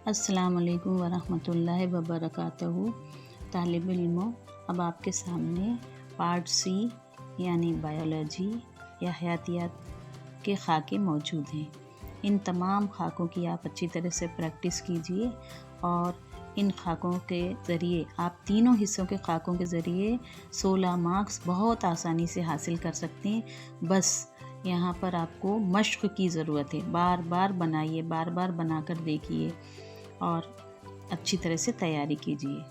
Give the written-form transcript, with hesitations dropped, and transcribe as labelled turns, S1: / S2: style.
S1: अस्सलाम वालेकुम वरहमतुल्लाहि वबरकातुहू। तालिब इल्मों, अब आपके सामने पार्ट सी यानी बायोलॉजी या हयातियात के खाके मौजूद हैं। इन तमाम खाकों की आप अच्छी तरह से प्रैक्टिस कीजिए और इन खाकों के ज़रिए आप तीनों हिस्सों के खाकों के ज़रिए 16 मार्क्स बहुत आसानी से हासिल कर सकते हैं। बस यहाँ पर आपको मश्क की ज़रूरत है। बार बार बनाइए, बार बार बनाकर देखिए और अच्छी तरह से तैयारी कीजिए।